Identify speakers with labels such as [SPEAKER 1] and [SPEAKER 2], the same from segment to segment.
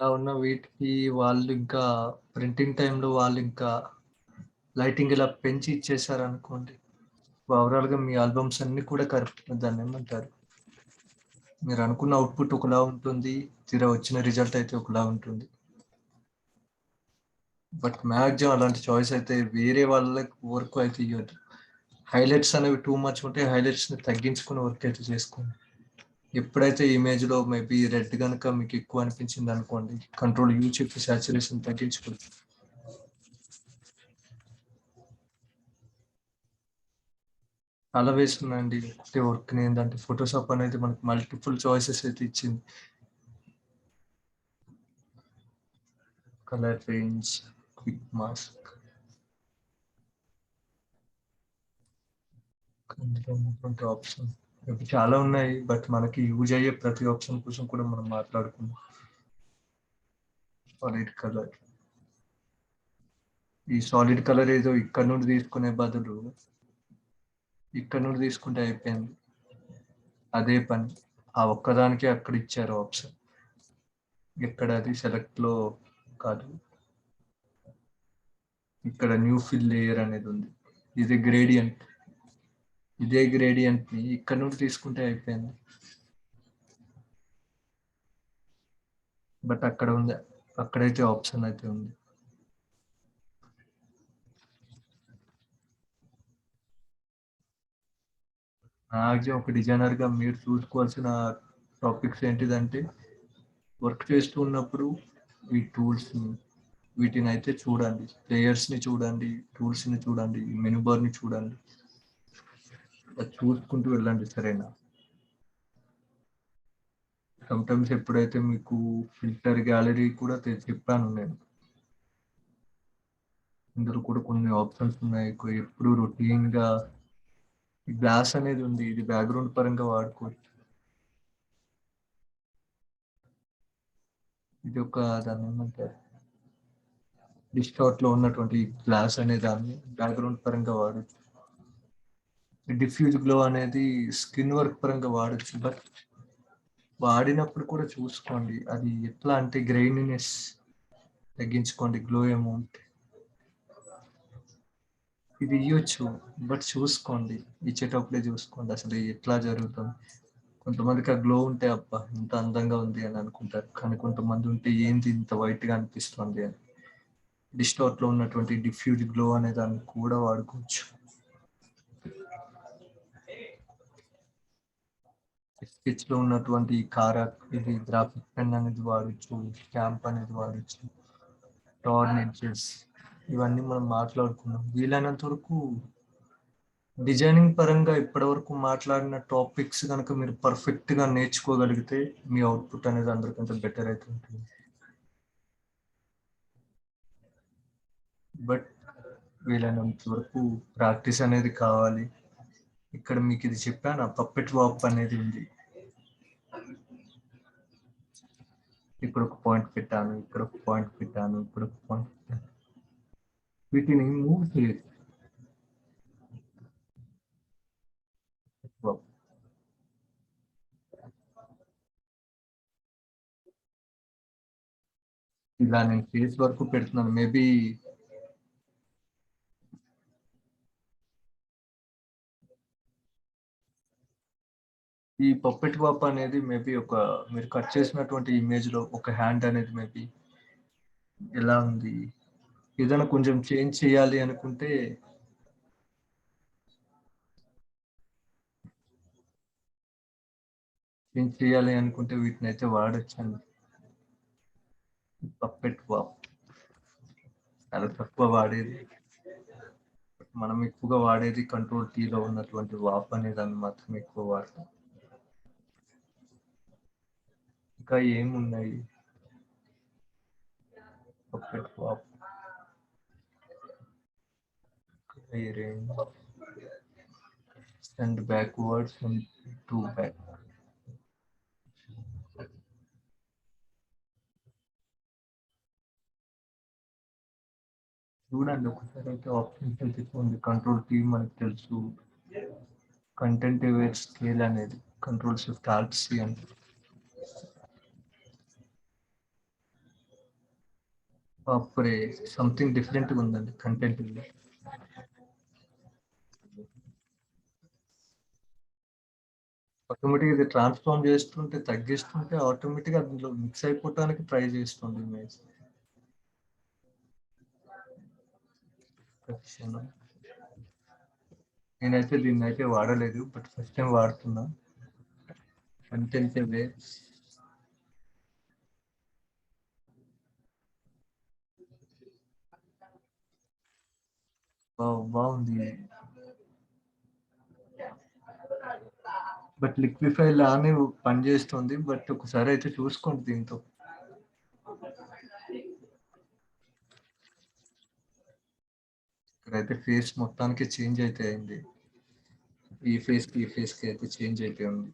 [SPEAKER 1] ఇలా ఉన్న వీటికి వాళ్ళు ఇంకా ప్రింటింగ్ టైంలో వాళ్ళు ఇంకా లైటింగ్ ఇలా పెంచి ఇచ్చేసారనుకోండి, ఓవరాల్‌గా మీ ఆల్బమ్స్ అన్నీ కూడా దాన్నేమంటారు? మీరు అనుకున్న అవుట్‌పుట్ ఒకలా ఉంటుంది. తీరా వచ్చిన రిజల్ట్ అయితే ఒకలా ఉంటుంది. బట్ మాక్సిమం అలాంటి చాయిస్ అయితే వేరే వాళ్ళకి వరకు అయితే ఇయ్యొద్దు. హైలైట్స్ అనేవి టూ మచ్ ఉంటే హైలైట్స్‌ని తగ్గించుకునే వర్క్ అయితే చేసుకోండి. ఎప్పుడైతే ఇమేజ్‌లో మేబీ రెడ్ గనుక మీకు ఎక్కువ అనిపించింది అనుకోండి, కంట్రోల్ యూ చెప్పి సాచురేషన్ తగ్గించుకోండి. చాలా వేసుకున్నానండి. ఒకటే వర్క్‌ని ఏందంటే ఫోటోషాప్ అనేది మనకు మల్టిపుల్ చాయిసెస్ అయితే ఇచ్చింది. కలర్ రేంజ్, క్విక్ మాస్క్, అందులో ఉన్నటువంటి ఆప్షన్ ఇవి చాలా ఉన్నాయి. బట్ మనకి యూజ్ అయ్యే ప్రతి ఆప్షన్ కోసం కూడా మనం మాట్లాడుకుందాం. Solid colour. ఈ సాలిడ్ కలర్ ఏదో ఇక్కడ నుండి తీసుకునే బదులు ఇక్కడ నుండి తీసుకుంటే అయిపోయింది. అదే పని. ఆ ఒక్కదానికే అక్కడ ఇచ్చారు ఆప్షన్. ఇక్కడ అది సెలెక్ట్‌లో కాదు. ఇక్కడ న్యూ ఫిల్ లేయర్ అనేది ఉంది. ఇది గ్రేడియంట్. ఇదే గ్రేడియంట్‌ని ఇక్కడ నుండి తీసుకుంటే అయిపోయింది. బట్ అక్కడ ఉంది. అక్కడైతే ఆప్షన్ అయితే ఉంది. మాక్సిమం ఒక డిజైనర్‌గా మీరు చూసుకోవాల్సిన టాపిక్స్ ఏంటిదంటే, వర్క్ చేస్తూ ఉన్నప్పుడు ఈ టూల్స్‌ని వీటినైతే చూడండి. లేయర్స్‌ని చూడండి, టూల్స్‌ని చూడండి, మెనూ బార్‌ని చూడండి. అది చూసుకుంటూ వెళ్ళండి సరేనా? సమ్‌టైమ్స్ ఎప్పుడైతే మీకు ఫిల్టర్ గ్యాలరీ కూడా చెప్పాను నేను. ఇందులో కూడా కొన్ని ఆప్షన్స్ ఉన్నాయి. ఎప్పుడు రొటీన్‌గా ఈ గ్లాస్ అనేది ఉంది. ఇది బ్యాక్‌గ్రౌండ్ పరంగా వాడుకోవచ్చు. ఇది ఒక దాన్నేమంటారు? డిస్టార్ట్‌లో ఉన్నటువంటి గ్లాస్ అనే దాన్ని బ్యాక్‌గ్రౌండ్ పరంగా వాడొచ్చు. డిఫ్యూజ్ గ్లో అనేది స్కిన్ వర్క్ పరంగా వాడొచ్చు. బట్ వాడినప్పుడు కూడా చూసుకోండి. అది ఎట్లా అంటే గ్రెయినీనెస్ తగ్గించుకోండి గ్లో అమౌంట్. ఇది ఇయ్యొచ్చు. బట్ చూసుకోండి. ఇచ్చేటప్పుడే చూసుకోండి. అసలు ఎట్లా జరుగుతుంది. కొంతమందికి ఆ గ్లో ఉంటే అబ్బా! ఇంత అందంగా ఉంది అని అనుకుంటారు. కానీ కొంతమంది ఉంటే ఏంది ఇంత వైట్‌గా అనిపిస్తుంది అని. డిస్టార్ట్‌లో ఉన్నటువంటి డిఫ్యూజ్ గ్లో అనే దాన్ని కూడా వాడుకోవచ్చు. స్కెచ్‌లో ఉన్నటువంటి ఇది గ్రాఫిక్ పెన్ అనేది వాడొచ్చు. స్టాంప్ అనేది వాడొచ్చు. టార్న్ ఎడ్జెస్ ఇవన్నీ మనం మాట్లాడుకున్నాం. వీలైనంత వరకు డిజైనింగ్ పరంగా ఇప్పటివరకు మాట్లాడిన టాపిక్స్ గనుక మీరు పర్ఫెక్ట్‌గా నేర్చుకోగలిగితే మీ అవుట్‌పుట్ అనేది అందరికంటే బెటర్ అయితే ఉంటుంది. బట్ వీలైనంత వరకు ప్రాక్టీస్ అనేది కావాలి. ఇక్కడ మీకు ఇది చెప్పానా పప్పెట్ వాక్ అనేది ఉంది. ఇక్కడ ఒక పాయింట్ పెట్టాను. ఇక్కడ ఒక పాయింట్ పెట్టాను. ఇక్కడ ఒక పాయింట్ పెట్టాను. వీటిని మూవ్ చేయొచ్చు. ఇలా నేను ఫేస్ వరకు పెడుతున్నాను. మేబీ ఈ పప్పెట్ వాప్ అనేది మేబీ మీరు కట్ చేసినటువంటి ఇమేజ్‌లో ఒక హ్యాండ్ అనేది మేబీ ఎలా ఉంది? ఏదైనా కొంచెం చేంజ్ చేయాలి అనుకుంటే వీటినైతే వాడొచ్చండి. పప్పెట్ వాప్ చాలా తక్కువ వాడేది. మనం ఎక్కువగా వాడేది కంట్రోల్ కీలో ఉన్నటువంటి వాప్ అనే దాన్ని మాత్రం ఎక్కువ వాడతాం. ఇంకా ఏమున్నాయి? Puppet warp, rearrange, send backwards and to back. చూడండి ఒకసారి అయితే ఆప్షన్స్ అయితే చూడండి. కంట్రోల్ కీ మనకు తెలుసు. కంటెంట్ అవేర్ స్కేల్ అనేది కంట్రోల్ షిఫ్ట్ ఆల్ట్ సి అంటే అప్పుడే సంథింగ్ డిఫరెంట్‌గా ఉందండి కంటెంట్ ఇది. ఆటోమేటిక్‌గా ఇది ట్రాన్స్‌ఫార్మ్ చేస్తుంటే, తగ్గిస్తుంటే ఆటోమేటిక్‌గా అందులో మిక్స్ అయిపోవటానికి ట్రై చేస్తుంది ఇమేజ్. ప్రొఫెషను. నేనైతే దీన్నైతే వాడలేదు. బట్ ఫస్ట్ టైమ్ వాడుతున్నా. కంటెంట్ వే బావుంది. బట్ లిక్విఫై లానే పనిచేస్తుంది. బట్ ఒకసారి అయితే చూసుకోండి దీంతో. ఇక్కడైతే ఫేస్ మొత్తానికి చేంజ్ అయితే అయింది. ఈ ఫేస్‌కి అయితే చేంజ్ అయితే ఉంది.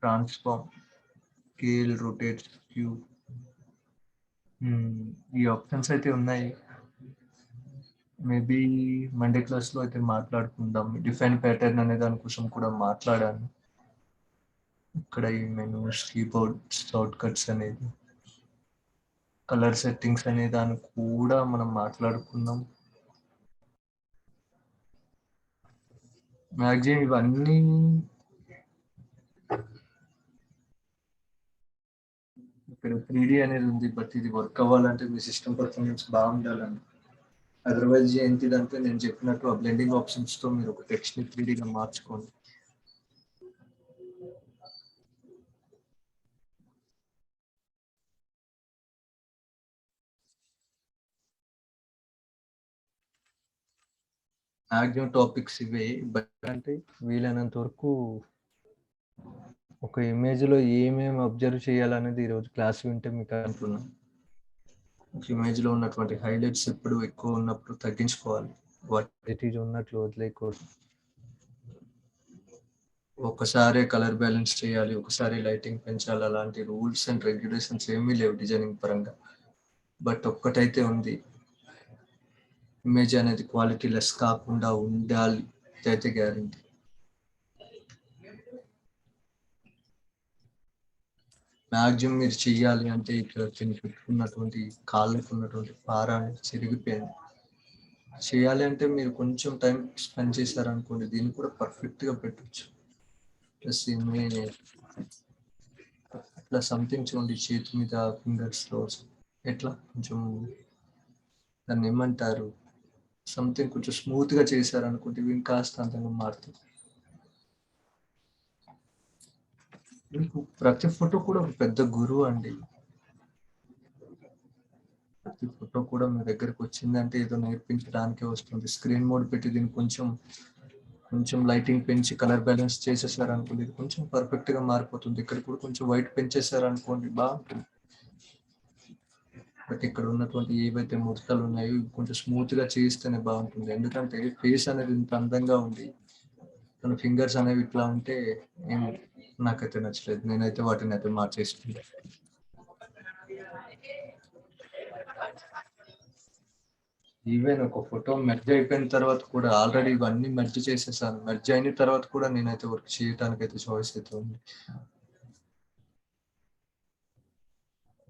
[SPEAKER 1] Transform, scale, rotate, skew. హ్మ్. ఈ ఆప్షన్స్ అయితే ఉన్నాయి. మేబీ మండే క్లాస్‌లో అయితే మాట్లాడుకుందాం. డిఫైన్ ప్యాటర్న్ అనే దాని కోసం కూడా మాట్లాడాను. ఇక్కడ ఈ మెనూస్, కీబోర్డ్ షార్ట్ కట్స్ అనేది, కలర్ సెట్టింగ్స్ అనే దాన్ని కూడా మనం మాట్లాడుకున్నాం. మాక్సిమం ఇవన్నీ ఇక్కడ 3D అనేది ఉంది. బట్ ఇది వర్క్ అవ్వాలంటే మీ సిస్టమ్ పర్ఫార్మెన్స్ బాగుండాలండి. అదర్వైజ్ ఏంటిదంటే నేను చెప్పినట్టు ఆ బ్లెండింగ్ ఆప్షన్స్‌తో మీరు ఒక టెక్స్ట్‌ని 3Dగా మార్చుకోండి. మాక్సిమం టాపిక్స్ ఇవే. బట్ అంటే వీలైనంత వరకు ఒక ఇమేజ్‌లో ఏమేమి అబ్జర్వ్ చేయాలనేది ఈరోజు క్లాస్ వింటే మీకు అంటున్నా. ఒక ఇమేజ్‌లో ఉన్నటువంటి హైలైట్స్ ఎప్పుడు ఎక్కువ ఉన్నప్పుడు తగ్గించుకోవాలి. వాట్ ఇట్ ఈజ్ ఉన్నట్లు వదిలేయకూడదు. ఒక్కసారే కలర్ బ్యాలెన్స్ చేయాలి. ఒకసారి లైటింగ్ పెంచాలి. అలాంటి రూల్స్ అండ్ రెగ్యులేషన్స్ ఏమీ లేవు డిజైనింగ్ పరంగా. బట్ ఒక్కటైతే ఉంది. ఇమేజ్ అనేది క్వాలిటీ లెస్ కాకుండా ఉండాలి. ఇదైతే గ్యారంటీ. మాక్సిమం మీరు చెయ్యాలి అంటే ఇక్కడ దీన్ని పెట్టుకున్నటువంటి కాళ్ళకి ఉన్నటువంటి పార అనేది చిరిగిపోయింది. చేయాలి అంటే మీరు కొంచెం టైం స్పెండ్ చేశారనుకోండి దీన్ని కూడా పర్ఫెక్ట్‌గా పెట్టొచ్చు. ప్లస్ ఇట్లా సంథింగ్ చూడండి చేతి మీద ఫింగర్స్‌లో ఎట్లా కొంచెం దాన్నేమంటారు? సంథింగ్ కొంచెం స్మూత్‌గా చేశారనుకుంటే ఇవి ఇంకాస్త అందంగా మారుతాయి. మీకు ప్రతి ఫోటో కూడా ఒక పెద్ద గురువు అండి. ప్రతి ఫోటో కూడా మీ దగ్గరకొచ్చిందంటే ఏదో నేర్పించడానికే వస్తుంది. స్క్రీన్ మోడ్ పెట్టి దీన్ని కొంచెం, కొంచెం లైటింగ్ పెంచి కలర్ బ్యాలెన్స్ చేసేసారనుకోండి ఇది కొంచెం పర్ఫెక్ట్‌గా మారిపోతుంది. ఇక్కడ కూడా కొంచెం వైట్ పెంచేసారనుకోండి బావుంటుంది. బట్ ఇక్కడ ఉన్నటువంటి ఏవైతే ముడతలున్నాయో ఇవి కొంచెం స్మూత్‌గా చేయిస్తేనే బావుంటుంది. ఎందుకంటే ఫేస్ అనేది ఇంత అందంగా ఉంది. తన ఫింగర్స్ అనేవి ఇట్లా ఉంటే ఏమో నాకైతే నచ్చలేదు. నేనైతే వాటినైతే మార్చేసుకుంటా. ఈవెన్ ఒక ఫోటో మెర్జ్ అయిపోయిన తర్వాత కూడా ఆల్రెడీ ఇవన్నీ మెర్జ్ చేసేసాను. మెర్జ్ అయిన తర్వాత కూడా నేనైతే వర్క్ చేయటానికైతే చాయిస్ అయితే ఉంది.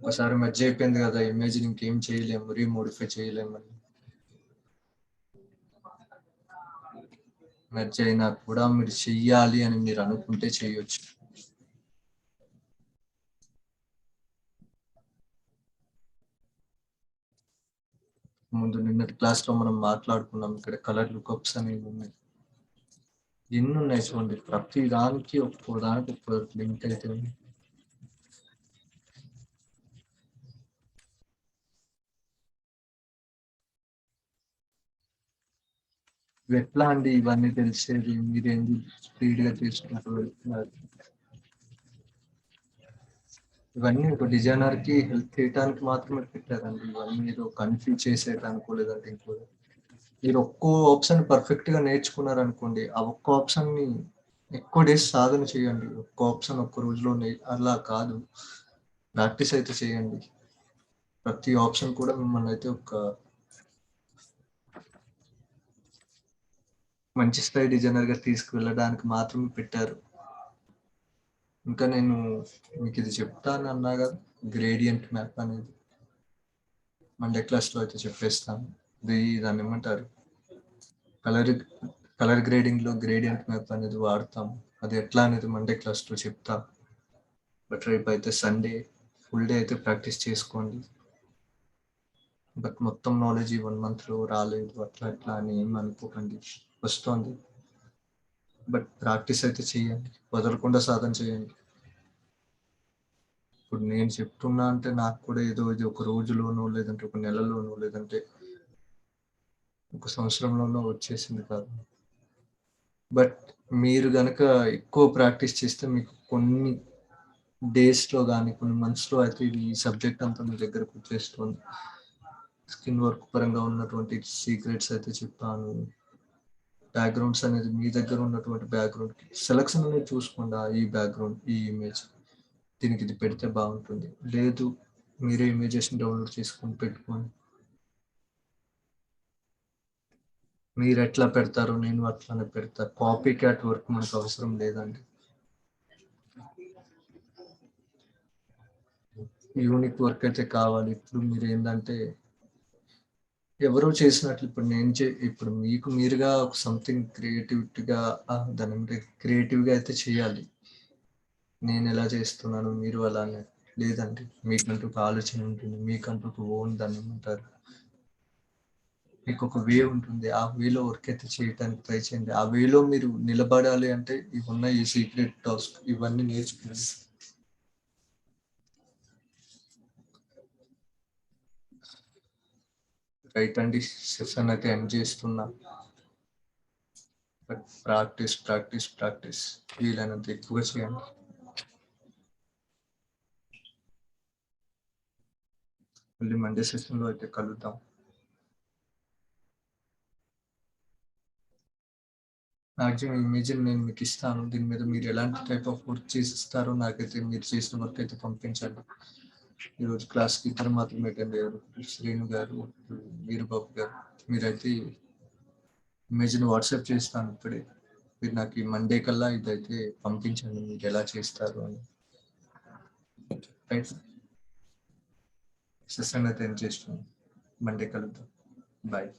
[SPEAKER 1] ఒకసారి మెర్జ్ అయిపోయింది కదా! ఇమేజ్‌ని ఇంకేం చేయలేము. రీమోడిఫై చేయలేమని. మెర్జ్ అయినా కూడా మీరు చెయ్యాలి అని మీరు అనుకుంటే చేయొచ్చు. ముందు నిన్నటి క్లాస్‌లో మనం మాట్లాడుకున్నాం. ఇక్కడ కలర్ లుకప్స్ అనేవి ఉన్నాయి. ఎన్నున్నాయి చూడండి. ప్రతి దానికి ఒక్కో దానికి ఒక్కో లింక్ అయితే ఉంది. ఇవెట్లా అండి ఇవన్నీ తెలిసేది? మీరేంది స్పీడ్‌గా చేసుకుంటూ వెళ్తున్నారు? ఇవన్నీ ఒక డిజైనర్‌కి హెల్ప్ చేయటానికి మాత్రమే పెట్టారండి. ఇవన్నీ ఏదో కన్‌ఫ్యూజ్ చేసేయడానికో లేదంటే ఇంకో మీరు ఒక్కో ఆప్షన్ పర్ఫెక్ట్‌గా నేర్చుకున్నారనుకోండి. ఆ ఒక్క ఆప్షన్‌ని ఎక్కువ డేస్ సాధన చేయండి. ఒక్క ఆప్షన్ ఒక్క రోజులో అలా కాదు. ప్రాక్టీస్ అయితే చేయండి. ప్రతి ఆప్షన్ కూడా మిమ్మల్నయితే ఒక మంచి స్థాయి డిజైనర్‌గా తీసుకువెళ్ళడానికి మాత్రమే పెట్టారు. ఇంకా నేను మీకిది చెప్తానన్నా గదా! గ్రేడియంట్ మ్యాప్ అనేది. మండే క్లాస్లో అయితే చెప్పేస్తాను. దాన్ని ఏమంటారు, కలర్ కలర్ గ్రేడింగ్లో గ్రేడియంట్ మ్యాప్ అనేది వాడతాము. అది ఎట్లా అనేది మండే క్లాస్లో చెప్తా. బట్ రేపు అయితే సండే, ఫుల్ డే అయితే ప్రాక్టీస్ చేసుకోండి. బట్ మొత్తం నాలెడ్జ్ ఈ 1 మంత్లో రాలేదు అట్లా ఇట్లా అని ఏం అనుకోకండి, వస్తుంది. బట్ ప్రాక్టీస్ అయితే చేయండి, వదలకుండా సాధన చేయండి. ఇప్పుడు నేను చెప్తున్నా అంటే నాకు కూడా ఏదో ఇది ఒక రోజులోనో, లేదంటే ఒక నెలలోనో, లేదంటే ఒక సంవత్సరంలోనో వచ్చేసింది కాదు. బట్ మీరు గనక ఎక్కువ ప్రాక్టీస్ చేస్తే మీకు కొన్ని డేస్లో కానీ కొన్ని మంత్స్లో అయితే ఇది ఈ సబ్జెక్ట్ అంతా మీ దగ్గరకు వచ్చేస్తుంది. స్కిన్ వర్క్ పరంగా ఉన్నటువంటి సీక్రెట్స్ అయితే చెప్పాను. బ్యాక్గ్రౌండ్స్ అనేది మీ దగ్గర ఉన్నటువంటి బ్యాక్గ్రౌండ్ సెలక్షన్ అనేది చూసుకోండి. ఈ బ్యాక్గ్రౌండ్, ఈ ఇమేజ్, దీనికి ఇది పెడితే బాగుంటుంది. లేదు మీరే ఇమేజెస్ని డౌన్లోడ్ చేసుకొని పెట్టుకోండి. మీరు ఎట్లా పెడతారో నేను అట్లానే పెడతా. కాపీ క్యాట్ వర్క్ మనకు అవసరం లేదండి. యూనిక్ వర్క్ అయితే కావాలి. ఇప్పుడు మీరు ఏంటంటే ఎవరో చేసినట్లు ఇప్పుడు ఇప్పుడు మీకు మీరుగా ఒక సంథింగ్ క్రియేటివిటీగా దాని క్రియేటివ్గా అయితే చేయాలి. నేను ఎలా చేస్తున్నాను మీరు అలానే లేదండి. మీకంటూ ఒక ఆలోచన ఉంటుంది, మీకంటూ ఒక ఓన్ దాన్ని ఏమంటారు, మీకు ఒక వే ఉంటుంది. ఆ వేలో వర్క్ అయితే చేయడానికి ట్రై చేయండి. ఆ వేలో మీరు నిలబడాలి అంటే ఇవున్న ఈ సీక్రెట్ టాస్క్ ఇవన్నీ నేర్చుకోండి. రైట్ అండి, సెషన్ అయితే ఎండ్ చేస్తున్నా. బట్ ప్రాక్టీస్ ప్రాక్టీస్ ప్రాక్టీస్ వీలైనంత ఎక్కువగా చేయండి. మళ్ళీ మండే సెషన్లో అయితే కలుద్దాం. మ్యాక్సిమం ఇమేజ్ నేను మీకు ఇస్తాను. దీని మీద మీరు ఎలాంటి టైప్ ఆఫ్ వర్క్ చేసిస్తారో నాకైతే మీరు చేసిన వర్క్ అయితే పంపించండి. ఈరోజు క్లాస్కి ఇద్దరు మాత్రమే అటెండ్ అయ్యారు, శ్రీను గారు, వీరబాబు గారు. మీరైతే ఇమేజ్ని వాట్సాప్ చేస్తాను ఇప్పుడే. మీరు నాకు ఈ మండే కల్లా ఇదైతే పంపించండి మీరు ఎలా చేస్తారు అని. రైట్, సెషన్ అయితే ఎండ్ చేస్తున్నాను. మండే కలుద్దాం. బాయ్.